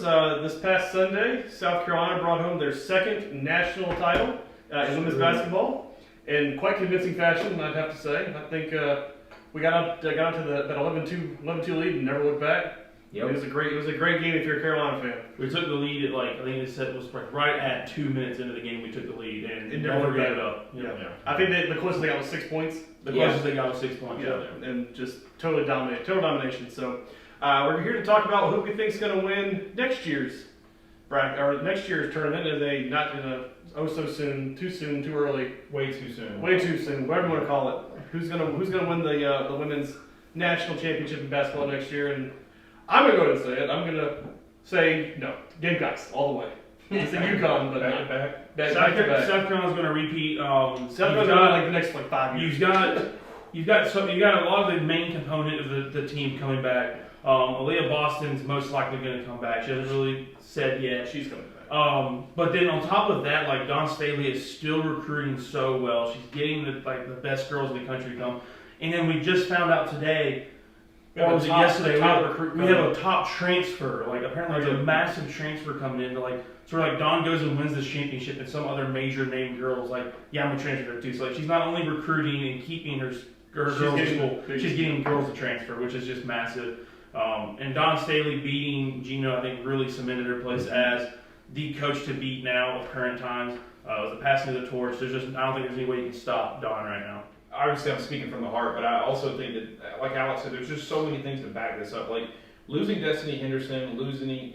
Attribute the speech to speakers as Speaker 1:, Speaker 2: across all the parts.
Speaker 1: This past Sunday, South Carolina brought home their second national title in women's basketball in quite convincing fashion, I'd have to say. I think we got to that 11-2 lead and never looked back.
Speaker 2: Yep.
Speaker 1: It was a great game if you're a Carolina fan.
Speaker 3: We took the lead at I think they said it was right at 2 minutes into the game we took the lead and
Speaker 1: never
Speaker 3: gave
Speaker 1: gave
Speaker 3: it up.
Speaker 1: Yeah. I think the closest they got was 6 points.
Speaker 3: The closest they got was 6 points.
Speaker 1: Yeah, and just total domination. So we're here to talk about who we think is going to win next year's bracket or next year's tournament. Not in a too soon, too early,
Speaker 3: Way too soon.
Speaker 1: whatever you want to call it. Who's gonna win the women's national championship in basketball next year? And I'm gonna go ahead and say it. I'm gonna say no, Gamecocks all the way. It's a UConn, but
Speaker 3: back to back.
Speaker 1: South
Speaker 3: Carolina's going to repeat.
Speaker 1: South Carolina's going the next 5 years.
Speaker 3: You've got a lot of the main component of the team coming back. Aaliyah Boston's most likely going to come back. She hasn't really said yet.
Speaker 1: She's coming back.
Speaker 3: But then on top of that, Dawn Staley is still recruiting so well. She's getting the best girls in the country to come. And then we just found out today, or was it yesterday? We have a top transfer. Apparently there's a massive transfer coming in. Dawn goes and wins this championship, and some other major name girls I'm gonna transfer her too. So she's not only recruiting and keeping her girls in school, she's getting girls to transfer, which is just massive. And Dawn Staley beating Gino, I think, really cemented her place as the coach to beat now of current times. It was the passing of the torch. I don't think there's any way you can stop Dawn right now.
Speaker 4: Obviously, I'm speaking from the heart, but I also think that, like Alex said, there's just so many things to back this up. Losing Destiny Henderson, losing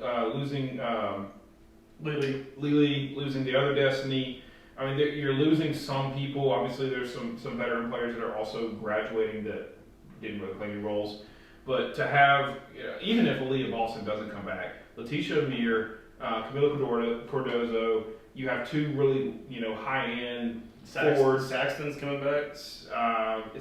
Speaker 4: Lily, losing the other Destiny. I mean, you're losing some people. Obviously, there's some veteran players that are also graduating that didn't really play any roles. But to have, even if Aaliyah Boston doesn't come back, Letitia Amir, Camila Cardozo, you have two really, high-end forwards.
Speaker 1: Saxton's coming back.
Speaker 4: Is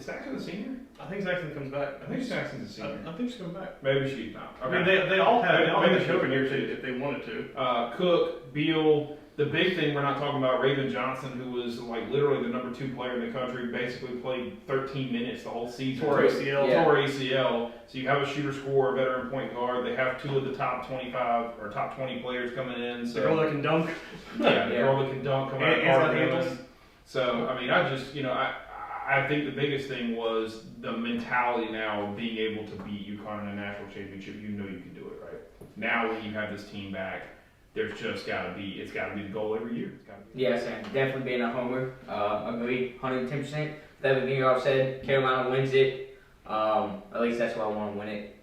Speaker 4: Saxton a senior?
Speaker 1: I think Saxton comes back.
Speaker 4: I think Saxton's a senior.
Speaker 1: I think she's coming back.
Speaker 4: Maybe she's not.
Speaker 1: Okay. I mean, they all have the coaching year if they wanted to.
Speaker 4: Cook, Beal. The big thing we're not talking about, Raven Johnson, who was literally the number 2 player in the country, basically played 13 minutes the whole season.
Speaker 1: Tore ACL.
Speaker 4: Tore ACL. So you have a shooter, scorer, veteran point guard. They have 2 of the top 25 or top 20 players coming in. So
Speaker 1: the girl that can dunk.
Speaker 4: Yeah, the girl that can dunk coming out of
Speaker 1: Cardinals.
Speaker 4: So I mean, I think the biggest thing was the mentality now of being able to beat UConn in a national championship. You know you can do it, right? Now when you have this team back, there's just got to be the goal every year.
Speaker 2: Yes, and definitely being a homer. Agreed, 110%. With everything y'all said, Carolina wins it. At least that's why I want to win it.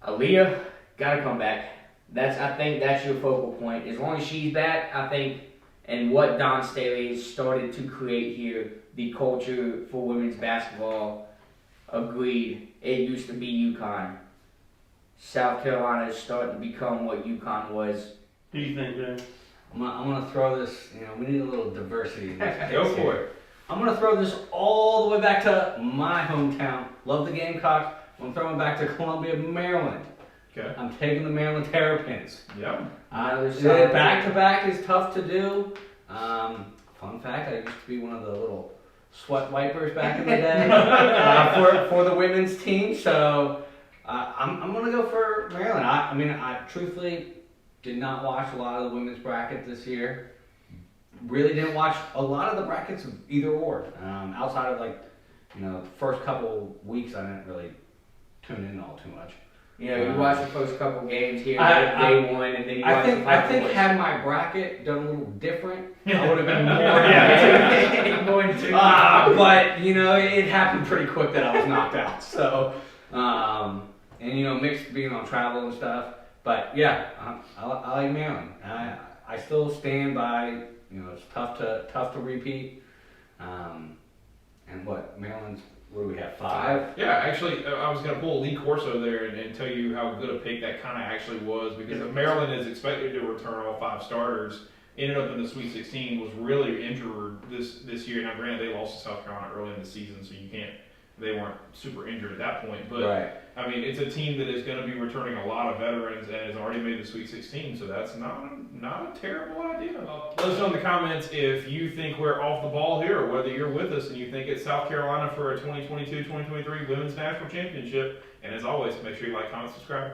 Speaker 2: Aaliyah got to come back. I think that's your focal point. As long as she's back, I think, and what Dawn Staley has started to create here, the culture for women's basketball, agreed. It used to be UConn. South Carolina is starting to become what UConn was.
Speaker 3: Who do you think, Jay?
Speaker 5: I'm gonna throw this. We need a little diversity in this case.
Speaker 4: Go for it.
Speaker 5: I'm gonna throw this all the way back to my hometown. Love the Gamecocks. I'm throwing back to Columbia, Maryland.
Speaker 4: Okay.
Speaker 5: I'm taking the Maryland Terrapins.
Speaker 4: Yeah.
Speaker 5: Back to back is tough to do. Fun fact: I used to be one of the little sweat wipers back in the day for the women's team. So. I'm going to go for Maryland. I truthfully did not watch a lot of the women's bracket this year. Really didn't watch a lot of the brackets of either or. Outside of the first couple weeks, I didn't really tune in all too much.
Speaker 2: You watch the first couple games here, day one, and then you watch the final.
Speaker 5: I think had my bracket done a little different, I would have been more into but it happened pretty quick that I was knocked out. So. And mixed being on travel and stuff, but yeah, I like Maryland. I still stand by. It's tough to repeat. And Maryland's? What do we have? 5?
Speaker 4: Yeah, actually, I was going to pull Lee Corso there and tell you how good a pick that kind of actually was, because if Maryland is expected to return all 5 starters, ended up in the Sweet 16, was really injured this year. Now, granted, they lost to South Carolina early in the season, so they weren't super injured at that point, but
Speaker 5: right.
Speaker 4: I mean, it's a team that is going to be returning a lot of veterans and has already made the Sweet 16, so that's not a terrible idea. Let us know in the comments if you think we're off the ball here, or whether you're with us and you think it's South Carolina for a 2022-2023 Women's National Championship. And as always, make sure you like, comment, subscribe.